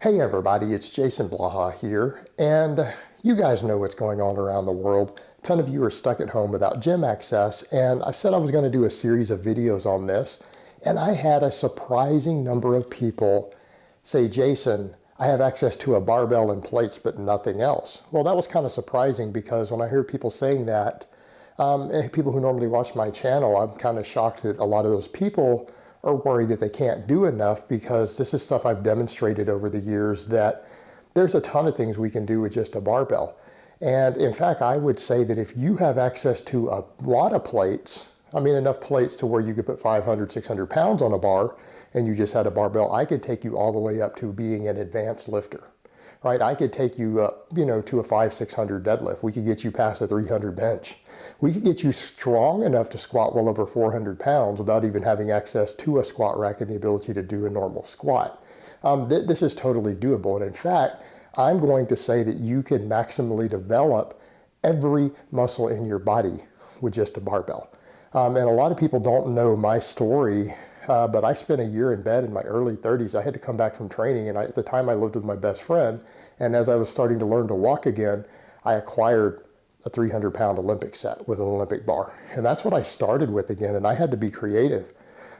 Hey everybody, it's Jason Blaha here, and you guys know what's going on around the world. A ton of you are stuck at home without gym access, and I said I was going to do a series of videos on this, and I had a surprising number of people say, Jason, I have access to a barbell and plates, but nothing else. Well, that was kind of surprising because when I hear people saying that, people who normally watch my channel, I'm kind of shocked that a lot of those people are worried that they can't do enough, because this is stuff I've demonstrated over the years that there's a ton of things we can do with just a barbell. And in fact, I would say that if you have access to a lot of plates, I mean enough plates to where you could put 500, 600 pounds on a bar and you just had a barbell, I could take you all the way up to being an advanced lifter, right? I could take you up, to a 500, 600 deadlift. We could get you past a 300 bench. We could get you strong enough to squat well over 400 pounds without even having access to a squat rack and the ability to do a normal squat. This is totally doable. And in fact, I'm going to say that you can maximally develop every muscle in your body with just a barbell. And a lot of people don't know my story, but I spent a year in bed in my early 30s. I had to come back from training, and at the time I lived with my best friend. And as I was starting to learn to walk again, I acquired a 300-pound Olympic set with an Olympic bar. And that's what I started with again, and I had to be creative.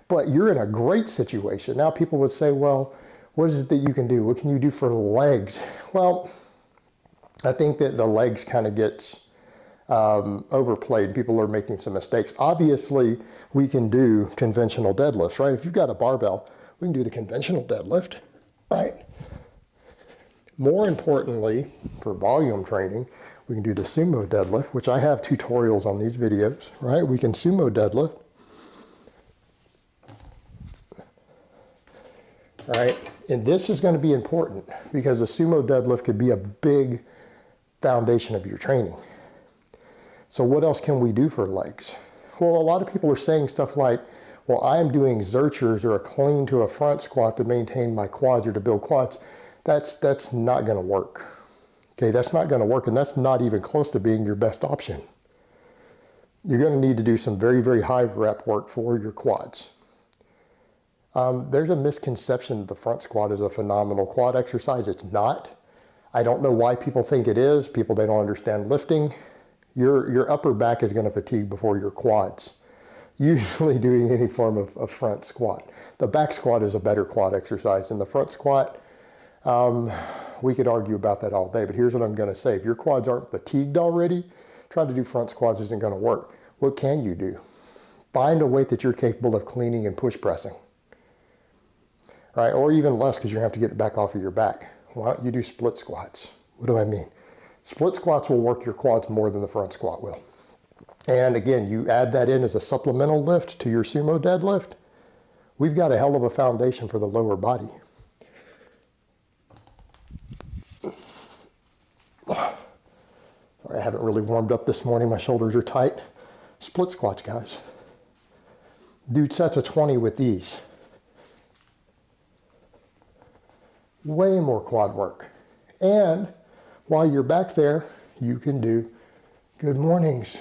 But you're in a great situation. Now people would say, well, what is it that you can do? What can you do for legs? Well, I think that the legs kind of gets overplayed. People are making some mistakes. Obviously, we can do conventional deadlifts, right? If you've got a barbell, we can do the conventional deadlift, right? More importantly, for volume training, we can do the sumo deadlift, which I have tutorials on these videos, right? We can sumo deadlift, right? And this is going to be important because the sumo deadlift could be a big foundation of your training. So what else can we do for legs? Well, a lot of people are saying stuff like, well, I'm doing Zerchers or a clean to a front squat to maintain my quads or to build quads. That's not going to work. Okay, that's not going to work, and that's not even close to being your best option. You're going to need to do some very, very high rep work for your quads. There's a misconception that the front squat is a phenomenal quad exercise. It's not. I don't know why people think it is. They don't understand lifting. Your upper back is going to fatigue before your quads, usually doing any form of front squat. The back squat is a better quad exercise than the front squat. We could argue about that all day, but here's what I'm going to say. If your quads aren't fatigued already, trying to do front squats isn't going to work. What can you do? Find a weight that you're capable of cleaning and push pressing, right? Or even less, because you're going to have to get it back off of your back. Why don't you do split squats? What do I mean? Split squats will work your quads more than the front squat will. And again, you add that in as a supplemental lift to your sumo deadlift. We've got a hell of a foundation for the lower body. I haven't really warmed up this morning. My shoulders are tight. Split squats, guys. Do sets of 20 with these. Way more quad work. And while you're back there, you can do good mornings,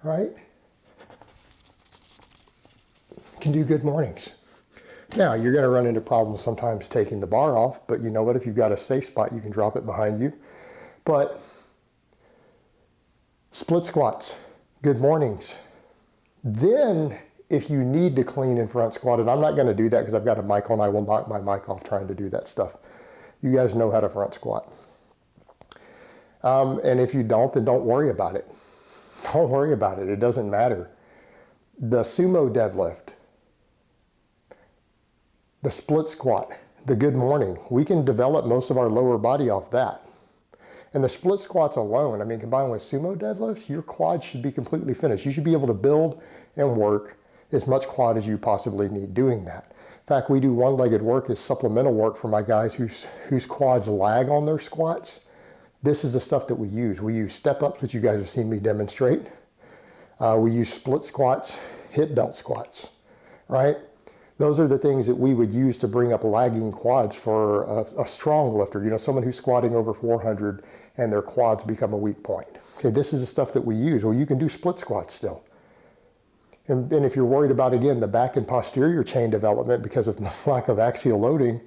right? You can do good mornings. Now, you're going to run into problems sometimes taking the bar off, but you know what? If you've got a safe spot, you can drop it behind you. But split squats, good mornings. Then, if you need to clean in front squat, and I'm not going to do that because I've got a mic on, I will knock my mic off trying to do that stuff. You guys know how to front squat. And if you don't, then don't worry about it. Don't worry about it. It doesn't matter. The sumo deadlift, the split squat, the good morning, we can develop most of our lower body off that. And the split squats alone, I mean, combined with sumo deadlifts, your quads should be completely finished. You should be able to build and work as much quad as you possibly need doing that. In fact, we do one-legged work as supplemental work for my guys whose quads lag on their squats. This is the stuff that we use. We use step-ups, which you guys have seen me demonstrate. We use split squats, hip belt squats, right? Those are the things that we would use to bring up lagging quads for a strong lifter, someone who's squatting over 400 and their quads become a weak point. Okay, this is the stuff that we use. Well, you can do split squats still. And if you're worried about, again, the back and posterior chain development because of lack of axial loading,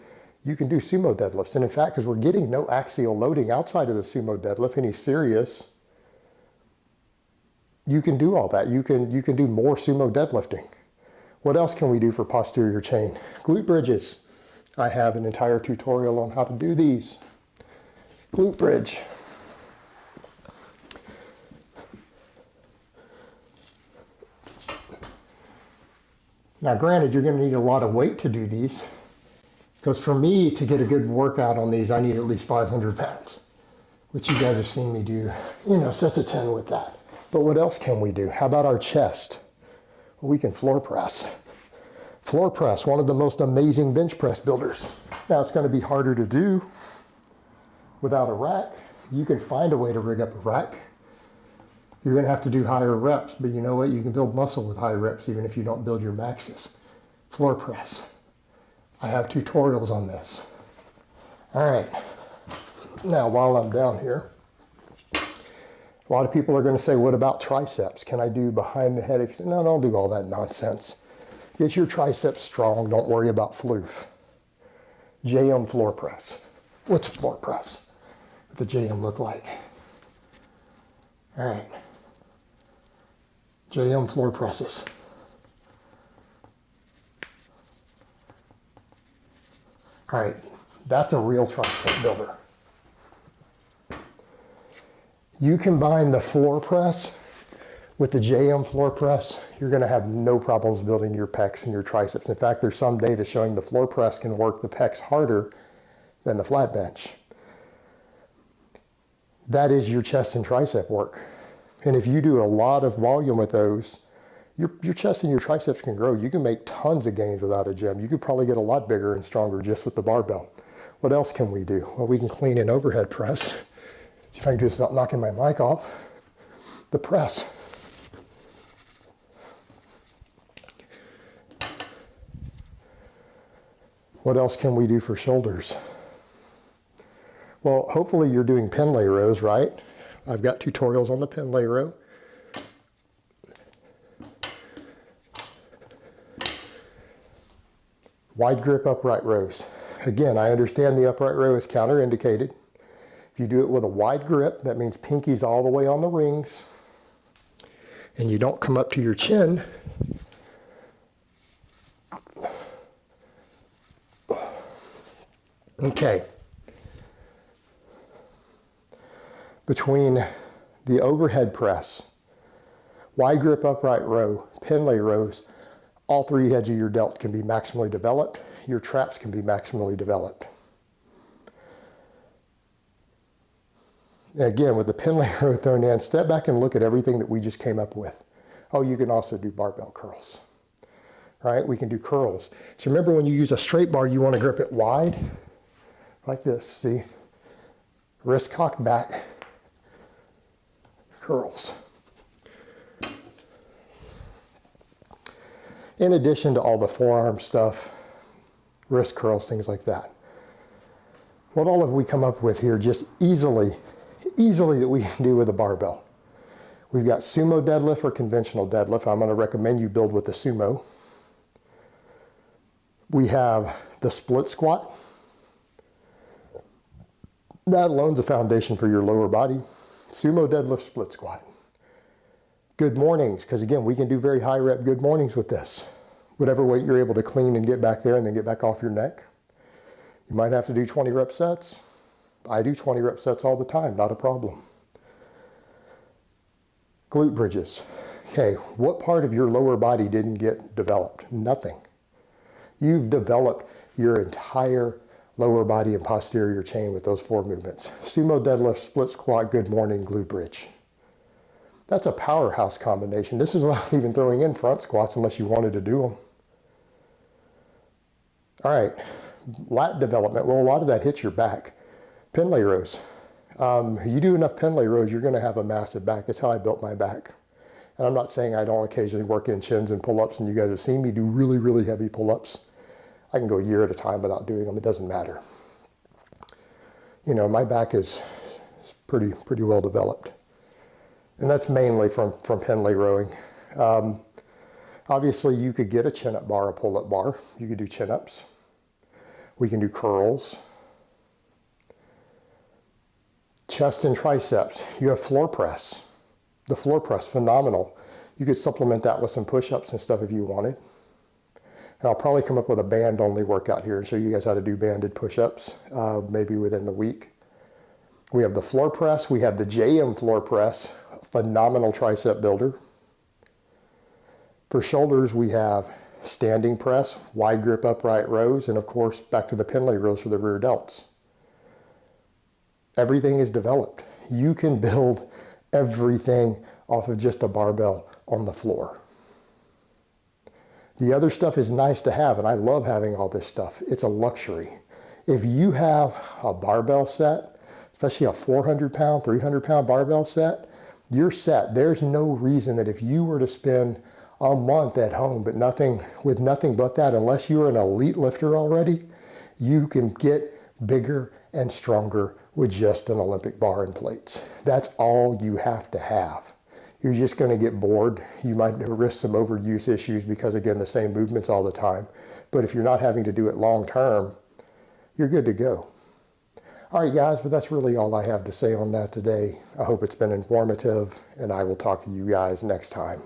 you can do sumo deadlifts. And in fact, because we're getting no axial loading outside of the sumo deadlift, any serious, you can do all that. You can do more sumo deadlifting. What else can we do for posterior chain? Glute bridges. I have an entire tutorial on how to do these. Glute bridge. Now granted, you're going to need a lot of weight to do these, because for me to get a good workout on these, I need at least 500 pounds, which you guys have seen me do, sets of 10 with that. But what else can we do? How about our chest? Well, we can floor press. Floor press, one of the most amazing bench press builders. Now it's going to be harder to do without a rack. You can find a way to rig up a rack. You're going to have to do higher reps, but you know what? You can build muscle with high reps even if you don't build your maxes. Floor press. I have tutorials on this. All right. Now, while I'm down here, a lot of people are going to say, what about triceps? Can I do behind the head? No, don't do all that nonsense. Get your triceps strong. Don't worry about floof. JM floor press. What's floor press? What the JM look like? All right. JM floor presses. All right. That's a real tricep builder. You combine the floor press with the JM floor press, you're going to have no problems building your pecs and your triceps. In fact, there's some data showing the floor press can work the pecs harder than the flat bench. That is your chest and tricep work. And if you do a lot of volume with those, your chest and your triceps can grow. You can make tons of gains without a gym. You could probably get a lot bigger and stronger just with the barbell. What else can we do? Well, we can clean an overhead press. See if I can do this without knocking my mic off. The press. What else can we do for shoulders? Well, hopefully you're doing Pendlay rows, right? I've got tutorials on the Pendlay row. Wide grip upright rows. Again, I understand the upright row is counterindicated. If you do it with a wide grip, that means pinkies all the way on the rings, and you don't come up to your chin. Okay. Between the overhead press, wide grip upright row, Pendlay rows, all three heads of your delt can be maximally developed. Your traps can be maximally developed. Again, with the Pendlay row thrown in, step back and look at everything that we just came up with. Oh, you can also do barbell curls. Right? We can do curls. So remember, when you use a straight bar, you want to grip it wide, like this, see? Wrist cocked back, curls. In addition to all the forearm stuff, wrist curls, things like that. What all have we come up with here just easily that we can do with a barbell? We've got sumo deadlift or conventional deadlift. I'm going to recommend you build with the sumo. We have the split squat. That alone's a foundation for your lower body. Sumo deadlift, split squat. Good mornings, because again, we can do very high rep good mornings with this. Whatever weight you're able to clean and get back there and then get back off your neck. You might have to do 20 rep sets. I do 20 rep sets all the time, not a problem. Glute bridges. Okay, what part of your lower body didn't get developed? Nothing. You've developed your entire lower body and posterior chain with those four movements. Sumo deadlift, split squat, good morning, glute bridge. That's a powerhouse combination. This is without even throwing in front squats unless you wanted to do them. All right, lat development. Well, a lot of that hits your back. Pendlay rows. You do enough Pendlay rows, you're gonna have a massive back. That's how I built my back. And I'm not saying I don't occasionally work in chins and pull-ups, and you guys have seen me do really, really heavy pull-ups. I can go a year at a time without doing them. It doesn't matter. You know, my back is pretty well developed. And that's mainly from Pendlay rowing. Obviously, you could get a chin-up bar, a pull-up bar. You could do chin-ups. We can do curls. Chest and triceps. You have floor press. The floor press, phenomenal. You could supplement that with some push-ups and stuff if you wanted. And I'll probably come up with a band-only workout here and show you guys how to do banded push-ups, maybe within the week. We have the floor press. We have the JM floor press, phenomenal tricep builder. For shoulders, we have standing press, wide grip upright rows, and of course, back to the Pendlay rows for the rear delts. Everything is developed. You can build everything off of just a barbell on the floor. The other stuff is nice to have, and I love having all this stuff. It's a luxury. If you have a barbell set, especially a 400-pound, 300-pound barbell set, you're set. There's no reason that if you were to spend a month at home with nothing but that, unless you're an elite lifter already, you can get bigger and stronger with just an Olympic bar and plates. That's all you have to have. You're just going to get bored. You might risk some overuse issues because, again, the same movements all the time. But if you're not having to do it long term, you're good to go. All right, guys, but that's really all I have to say on that today. I hope it's been informative, and I will talk to you guys next time.